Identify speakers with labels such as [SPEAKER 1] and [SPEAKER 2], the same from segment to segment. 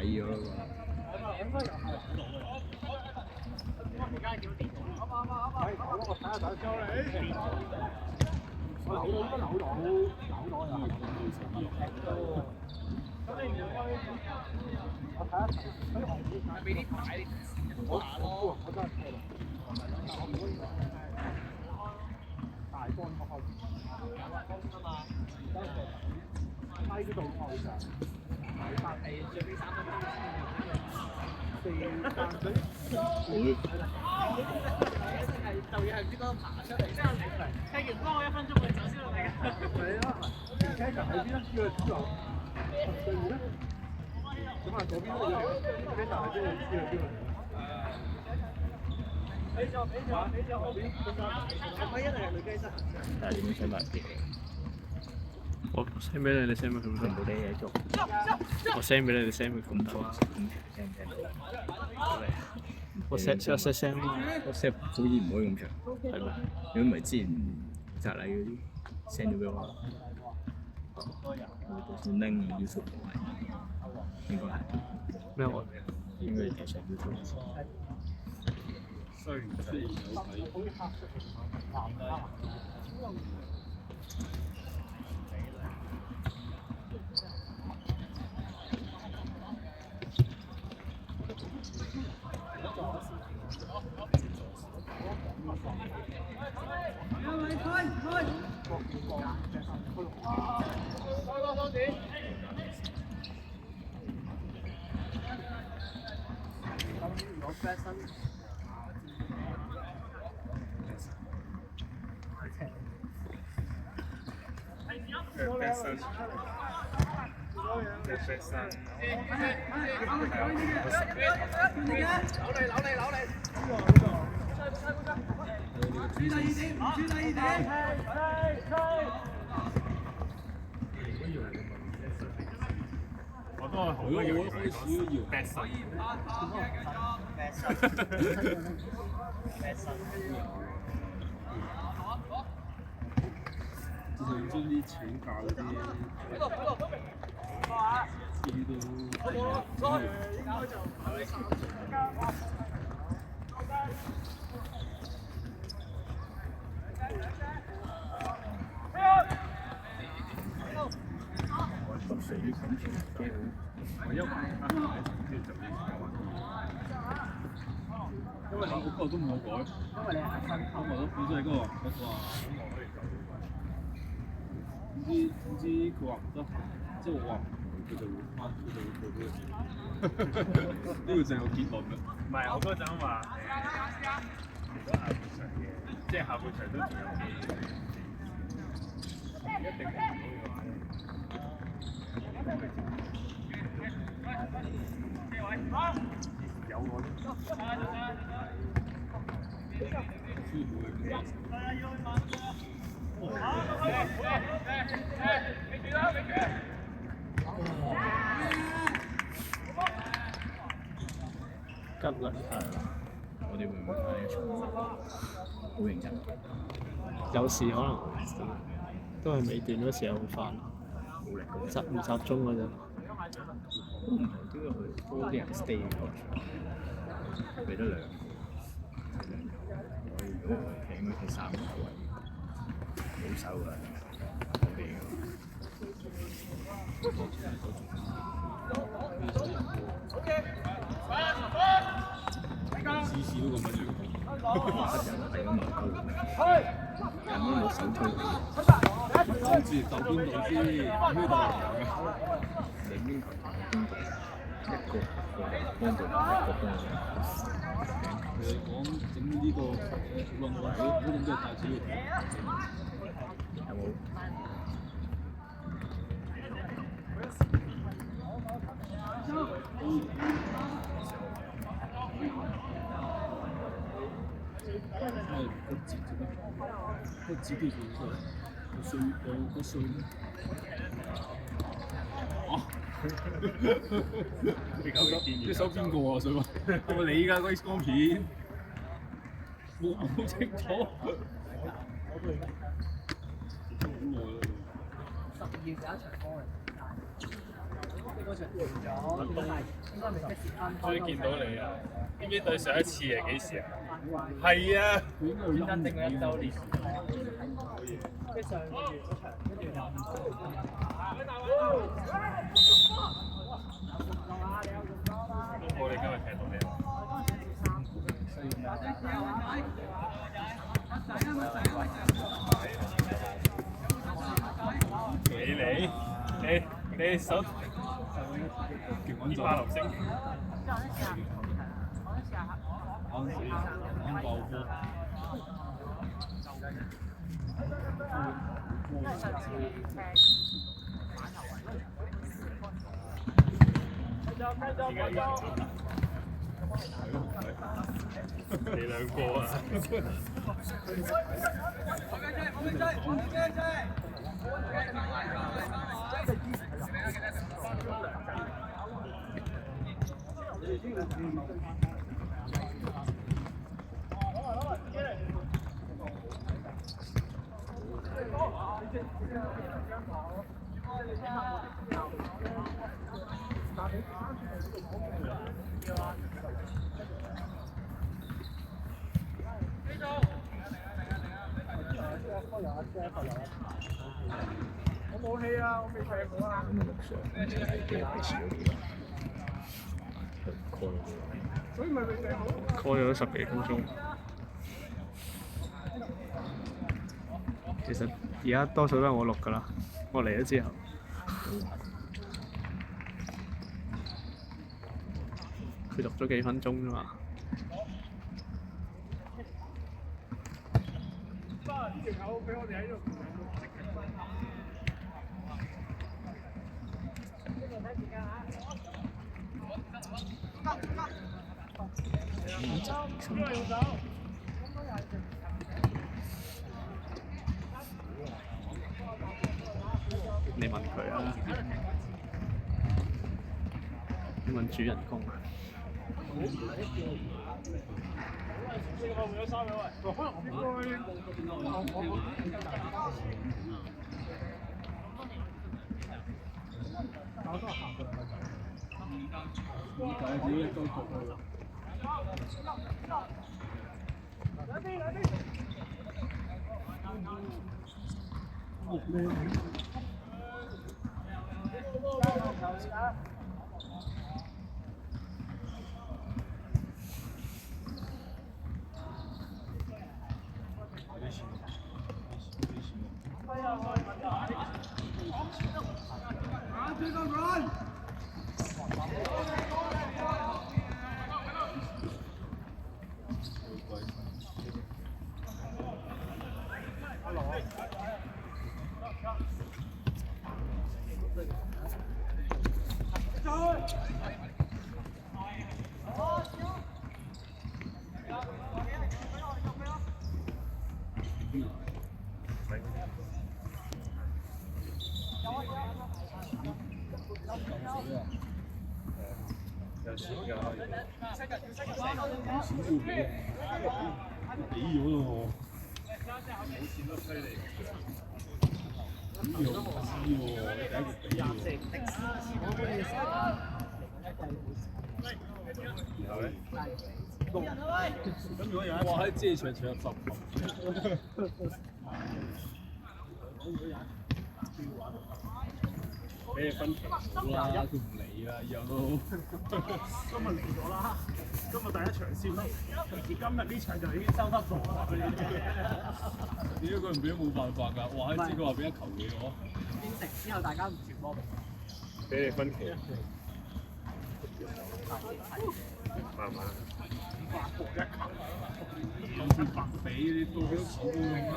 [SPEAKER 1] 咗咯。
[SPEAKER 2] 就要係唔知嗰度爬出嚟，之後踢完波1分鐘佢走先嚟嘅。係啊，停車場喺邊啊？呢個主流對面咧。咁啊，嗰邊都有停車場喺邊？知道邊度？俾咗，我一定係女雞身。
[SPEAKER 1] 但係點樣 send 埋俾你？
[SPEAKER 3] 我 send 俾你，你 send 俾佢唔得。
[SPEAKER 1] 冇啲嘢做。
[SPEAKER 3] 我 send 俾你，你 send 俾佢唔得。
[SPEAKER 1] send 唔 send 到？
[SPEAKER 3] 我 send send
[SPEAKER 1] 我 send 好似唔可以咁長，
[SPEAKER 3] 係咩？
[SPEAKER 1] 如果唔係之前摘禮嗰啲 send 咗俾我，我到時拎 YouTube 應該係
[SPEAKER 3] 咩我？
[SPEAKER 1] 應該係上 YouTube。
[SPEAKER 4] 雖然之前有睇。
[SPEAKER 5] 我都係好多樣嘢嚟講。
[SPEAKER 4] 之前將啲請假嗰啲資因為我嗰個都冇改，因為你係新我都本身係嗰個唔知佢話唔得，即係我話唔佢就會翻，佢就會做呢個事。呢個就係個結論啦。
[SPEAKER 5] 唔係，我嗰陣話如果下半場嘅，即係下半場都仲有機會，一定係唔好嘅話咧。有我都。
[SPEAKER 3] 吉啦，
[SPEAKER 1] 我哋會唔會翻呢一場？好認真。
[SPEAKER 3] 有時可能都係尾段嗰時候會翻，
[SPEAKER 1] 冇力咁。
[SPEAKER 3] 唔集中嗰陣。
[SPEAKER 1] 都唔係，都有多啲人 stay 嗰場，俾得兩個。如果我企應該企3個位，保守㗎，我哋
[SPEAKER 4] 次次都咁樣樣。
[SPEAKER 1] 人係咁埋高，人都冇手推，
[SPEAKER 4] 好似鬥邊度先？咩鬥人㗎？
[SPEAKER 1] 你邊球同邊度？一個幫到一個幫到。
[SPEAKER 4] 其實講整呢個運動嗰種都係大主要。
[SPEAKER 1] 有冇？
[SPEAKER 4] 個字做咩？個字都做出嚟，個衰咧。哦！呢首邊個啊？我想問，係咪你㗎嗰 X 光片？冇清楚。好耐啦。
[SPEAKER 2] 12月有一場波嚟。
[SPEAKER 5] 終於見到你啊！知唔知對上一次係幾時啊？係啊，專登定咗1週年。
[SPEAKER 2] 即係上個月嗰場，跟住
[SPEAKER 5] 我哋今日踢到你喎。你手勁穩咗流星。啱爆波。你兩個啊！
[SPEAKER 2] 我冇氣啊！我未踢過啊！所以咪未踢好。
[SPEAKER 3] call 咗10幾分鐘。其實而家多數都係我錄㗎啦，我嚟咗之後。佢錄咗幾分鐘啫嘛。
[SPEAKER 2] 呢條友俾我哋喺度。
[SPEAKER 3] 你問佢啊？你問主人公啊？
[SPEAKER 5] 有錢㗎，俾咗咯喎，冇錢都犀利。呢個唔知喎，你第一個俾喎。然後咧？咁如果有一哇喺遮場場入10球。俾你分期好啦，佢唔理啦，以後都。
[SPEAKER 2] 今日嚟咗啦，今日第一場先啦，而今日呢場就已經收得咗啦。
[SPEAKER 5] 點解佢唔俾都冇辦法㗎？哇！知佢話俾1球俾我。
[SPEAKER 2] 應承之後，大家唔傳波。
[SPEAKER 5] 俾你分期。慢慢。有時白俾你到幾多錢都用啦。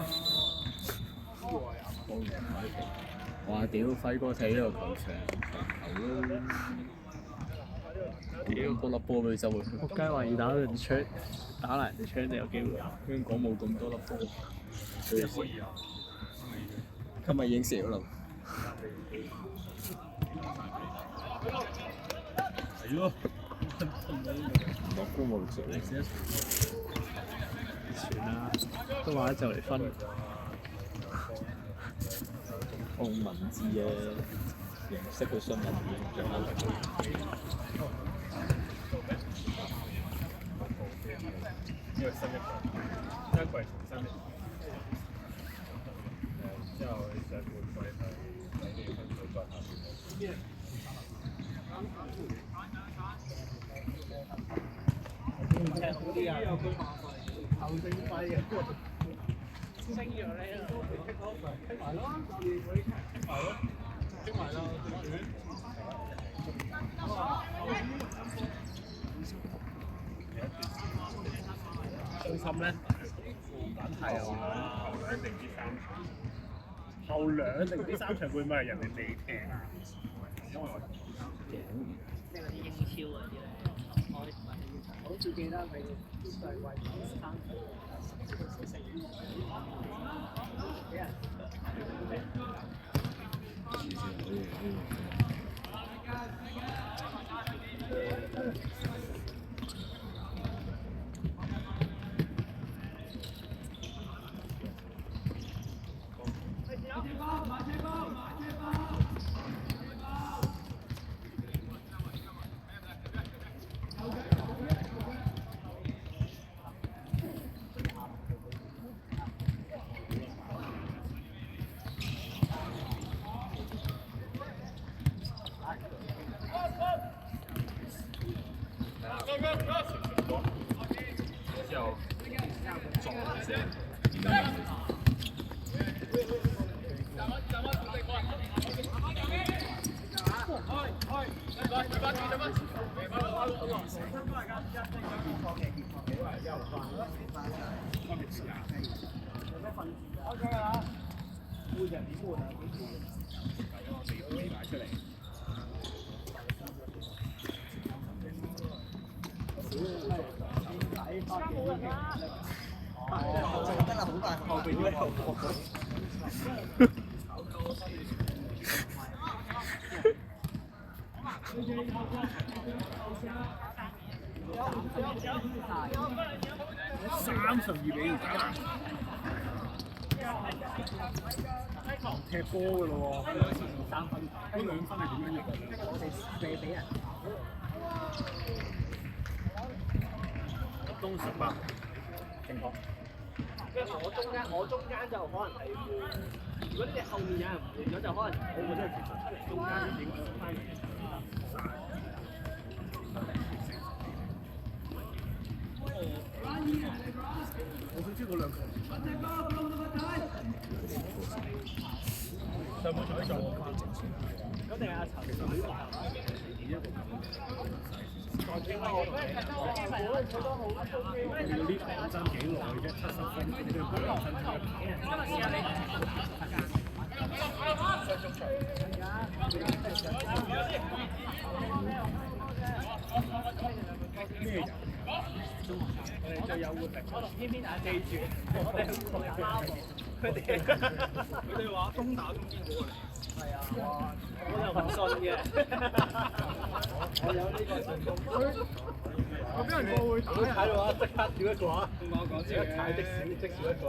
[SPEAKER 1] 哇！屌，輝哥睇呢個球場球咯，屌嗰粒波俾佢收回。
[SPEAKER 3] 仆街話要打人哋槍，打爛人哋槍就有機會。
[SPEAKER 1] 香港冇咁多粒波，
[SPEAKER 5] 可以啊。
[SPEAKER 1] 今日已經射咗啦。
[SPEAKER 5] 係咯。
[SPEAKER 1] 落都冇射。
[SPEAKER 3] 算啦，都話就嚟分。
[SPEAKER 1] 澳文字啊！識佢信任嘅。
[SPEAKER 5] 因為新一季重新嚟，之後上半季係幾分數再下跌。
[SPEAKER 2] 嗰啲啊，頭剩費嘅，升咗咧，傾埋咯，傾埋咯，傾埋啦，
[SPEAKER 5] 中心咧，係啊，後兩定啲三場會唔會係人哋未踢啊？因為我
[SPEAKER 2] 即係嗰啲英超嗰啲咧，我好似記得你都係為咗三場俾人。
[SPEAKER 5] 之後撞正。踢波嘅咯喎，3分，嗰2分係點樣入嘅？
[SPEAKER 2] 我哋射俾人。
[SPEAKER 5] 東18，正確。
[SPEAKER 2] 即係我中間就可能係換，如果你後面有人換咗，就可能我真係其實出嚟中間影響翻嚟。
[SPEAKER 5] 我想知嗰兩個。上半場做
[SPEAKER 2] 嗰定係阿陳水華。
[SPEAKER 5] 要呢場爭幾耐啫？70分，你都要補兩分鐘。咩人？我哋最有活力。
[SPEAKER 2] 偏偏大家記住，我哋係紅貓。佢哋話東打中堅好過嚟。係啊，我又唔信嘅。我有呢個信心。
[SPEAKER 5] 我俾人過會打人。
[SPEAKER 2] 睇嘅話，即刻少一個啊！
[SPEAKER 5] 同我講
[SPEAKER 2] 即刻踩的士，即少一個。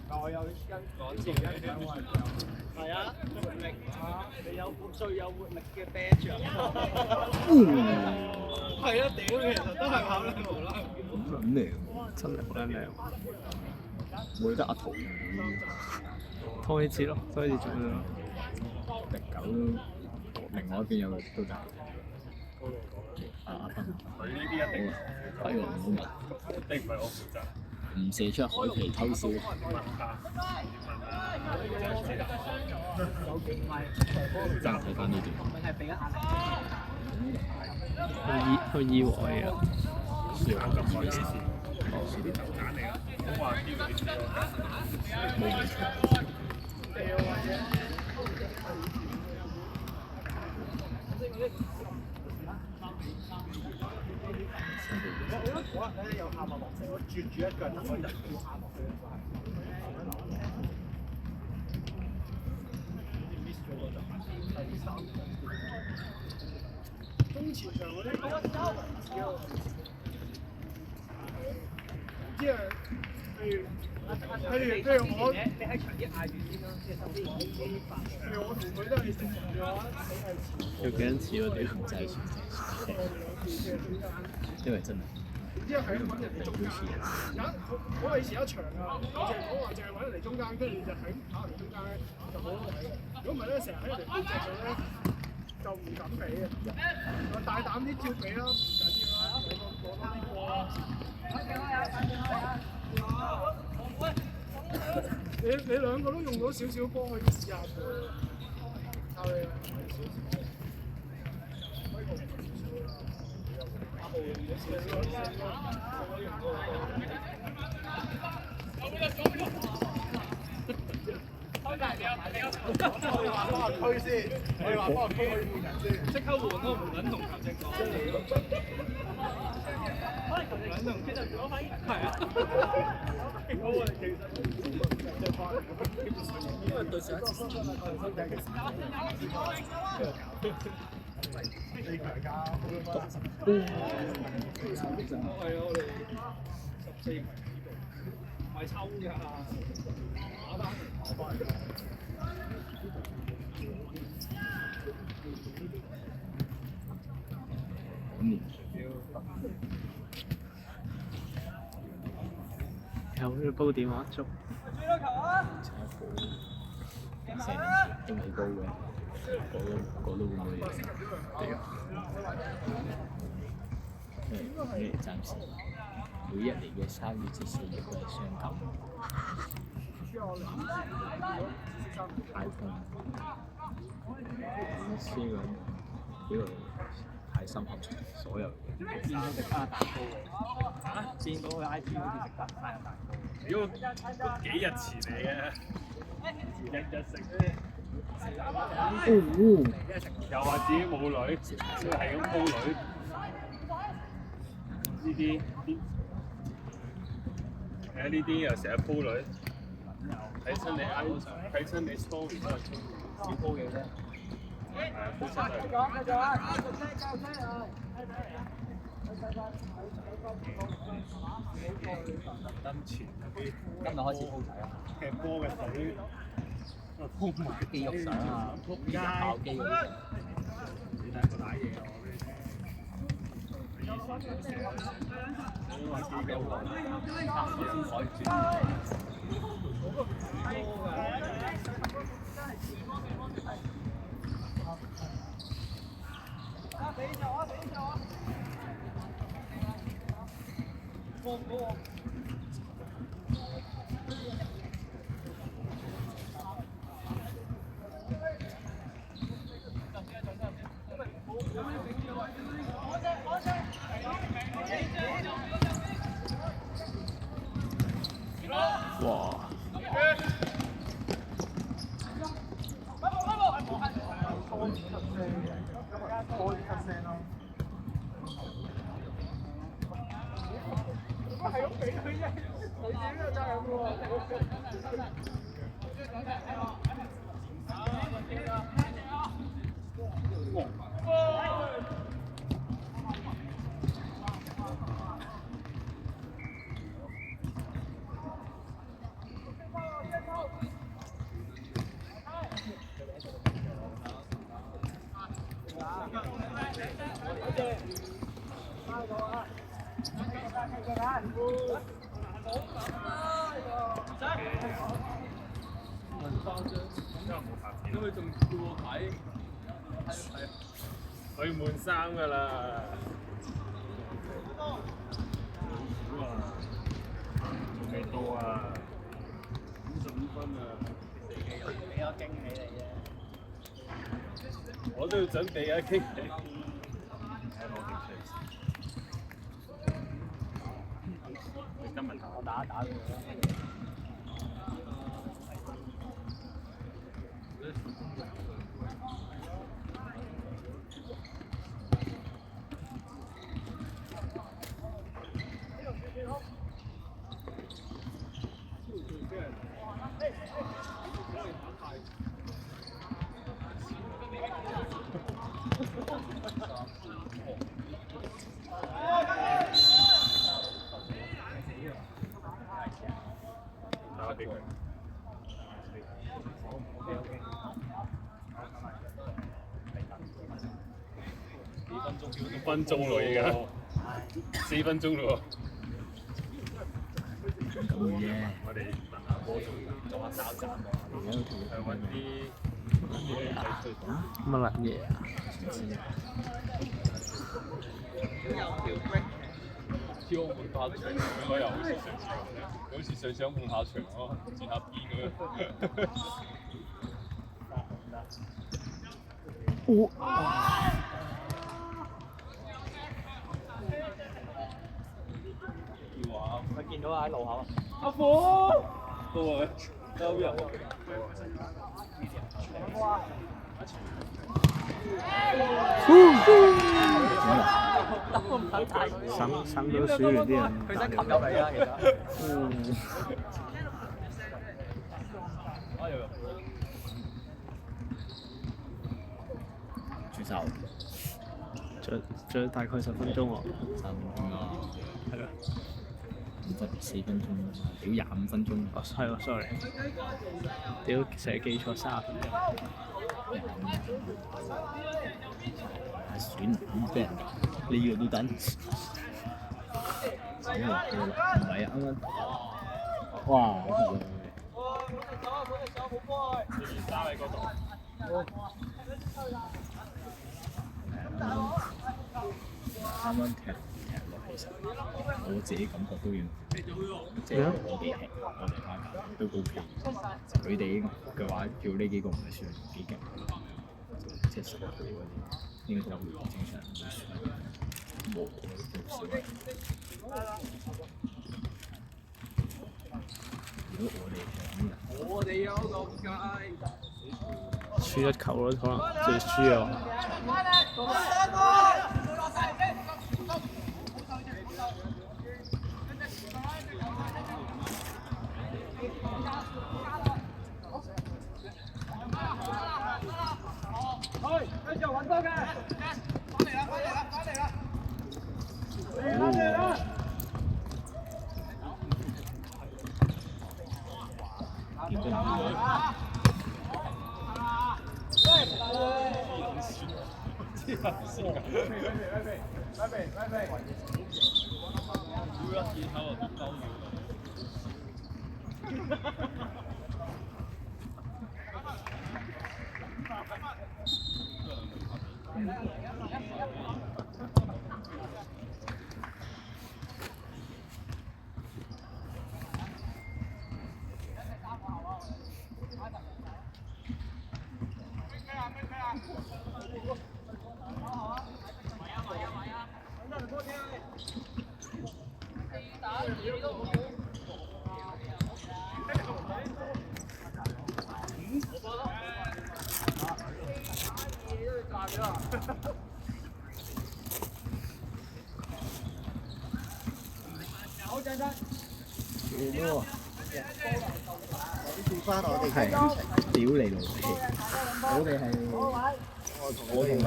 [SPEAKER 2] 但我有跟前一兩位。係啊，活力啊！你有最有活力嘅 badge 啊！係啊，屌其實都係跑得無啦。
[SPEAKER 1] 咁嚟喎，
[SPEAKER 3] 真係好撚靚。
[SPEAKER 1] 冇得阿圖
[SPEAKER 3] 拖起節咯，拖起節做咩咯
[SPEAKER 1] 09另外一邊有個都得。阿芬，
[SPEAKER 5] 佢呢啲一定
[SPEAKER 1] 輝煌好嘛？
[SPEAKER 5] 一定唔係我負責。
[SPEAKER 1] 唔射出海皮偷笑。爭睇翻呢段。
[SPEAKER 2] 係俾一壓
[SPEAKER 3] 去意外啊！
[SPEAKER 5] 咁耐幾時？呢啲頭揀嚟啦，好話啲嗰啲
[SPEAKER 1] 冇問題。
[SPEAKER 2] 嗰日咧有下落成，我啜住一腳，等我人跳下落去。中前場嗰啲，即係譬如我，你喺場一嗌住先啦，即係首先譬如我同佢都係食飯嘅話，
[SPEAKER 3] 要幾多次咯？屌，
[SPEAKER 1] 就係因為真係
[SPEAKER 2] 然之後係咁揾人哋中間。我係以前一場啊，我淨係揾人哋中間，跟住就係咁跑人哋中間咧，就好好睇。如果唔係咧，成日喺人哋背脊度咧，就唔敢俾嘅。我大膽啲照俾啦，唔緊要啦，攞多啲波啦。你兩個都用到少少波，可以試下嘅。靠你啦！我哋話幫個區先，我哋話幫個區可以換人先，即刻換咯，唔撚同球證講。可能球證同其實我反應係啊，我哋其實因為對上一次身體嘅時候，四強㗎，係啊，我哋14強唔係抽㗎，打翻嚟。
[SPEAKER 3] 有要煲電話粥。
[SPEAKER 1] 成年前都未高嘅，嗰都會唔會屌？因為暫時每一年嘅3月至4月都係傷感，太痛，輸咁呢個太深刻，所有嘢。見到食生日蛋糕啊！見到佢 IG 好似食得生日蛋糕。
[SPEAKER 5] 屌，都幾日前嚟嘅，日日食咧。又話自己冇女，係咁煲女。呢啲呢啲又成日煲女，睇親你 IG，睇親你 story 都係少煲嘅啫。係啊，煲親係。燈前嗰啲，
[SPEAKER 1] 今日開始煲仔啊！
[SPEAKER 5] 踢波嘅水，鋪埋
[SPEAKER 1] 肌肉相啊，爆肌嗰啲。
[SPEAKER 5] 你睇我打嘢啊！我俾你聽。你話肌肉啊？差唔多先可以轉。
[SPEAKER 3] 哇！
[SPEAKER 2] 係咁俾佢啫，佢自己有責任喎。
[SPEAKER 5] 咁佢仲叫我睇，我要換衫㗎啦。仲未到啊，55分啊！
[SPEAKER 1] 俾個驚喜你啫。
[SPEAKER 5] 我都要準備啊，驚喜。你今日
[SPEAKER 1] 我打佢啦。
[SPEAKER 5] 分鐘咯，而家4分鐘咯
[SPEAKER 1] 咁嘅啫。
[SPEAKER 5] 我哋等下波做下手站，去揾啲
[SPEAKER 3] 乜撚嘢啊？
[SPEAKER 5] 跳澳門跑場應該又好似上次澳門跑場咯，轉下邊咁樣。
[SPEAKER 3] 我見到喺路口。
[SPEAKER 5] 阿虎，到啊，收人。
[SPEAKER 3] 省咗水源啲人。
[SPEAKER 2] 佢想擒入嚟啊，其實。
[SPEAKER 1] 轉手
[SPEAKER 3] 仲有大概10分鐘喎。
[SPEAKER 1] 3分鐘啊，
[SPEAKER 3] 係咯。
[SPEAKER 1] 4分鐘，屌25分鐘。
[SPEAKER 3] 哦，係喎，sorry。屌，成日記錯30分鐘。
[SPEAKER 1] 選唔俾人㗎，你要都等。唔係啊，啱啱。哇！啱啱踢落，其實我自己感覺都要，即係我哋踢，我哋打球都 OK。佢哋嘅話，叫呢幾個唔係算幾勁，即係10個嗰啲，應該就正常唔會算冇少。如果我哋有咁
[SPEAKER 3] 輸1球咯，可能最輸啊！
[SPEAKER 2] 翻我哋
[SPEAKER 1] 係屌你老味！我哋係我同你。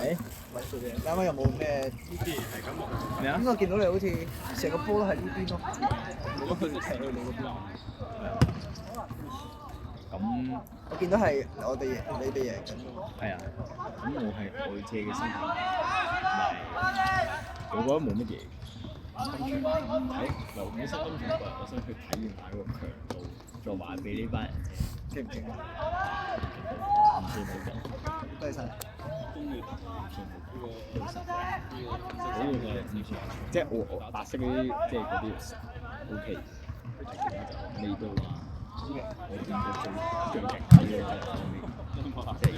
[SPEAKER 2] 你啱啱有冇咩？
[SPEAKER 1] 咩啊？
[SPEAKER 2] 應該見到你好似成個波都喺呢邊咯。
[SPEAKER 1] 我去踢去你嗰邊。咁
[SPEAKER 2] 我見到係我哋贏，你哋贏緊。
[SPEAKER 1] 係啊，咁我係外借嘅身份，我覺得冇乜嘢。喺留本身金場，我想去體驗下嗰個強度，再話俾呢班人聽，勁唔勁？唔算好勁。
[SPEAKER 2] 多謝晒。
[SPEAKER 1] 好嘅唔算，即係我白色嗰啲，即係嗰啲 OK。未到話，我見過最勁啲嘅即係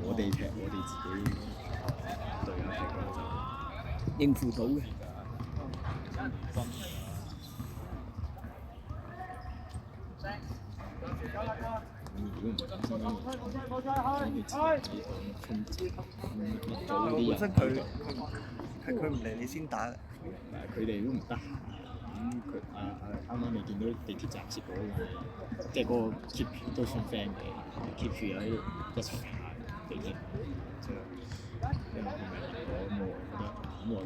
[SPEAKER 1] 我哋踢我哋自己隊友踢就應付到嘅。
[SPEAKER 2] 本身佢係佢唔嚟你先打。
[SPEAKER 1] 佢哋都唔得閒。咁佢啱啱未見到地鐵站接嗰個，即係嗰個 keep 都算 friend 嘅 ，keep 住喺一齊行地鐵，即係因為佢咪嚟過咁我覺得咁我嚟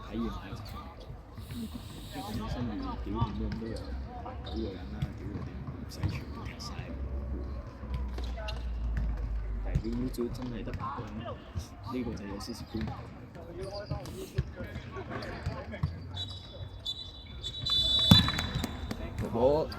[SPEAKER 1] 體驗下就因為本身預屌點樣都有8、9個人啦，屌佢哋唔使全部踢晒，但係表演組真係得8個人，呢個就有少少官方。
[SPEAKER 2] 婆婆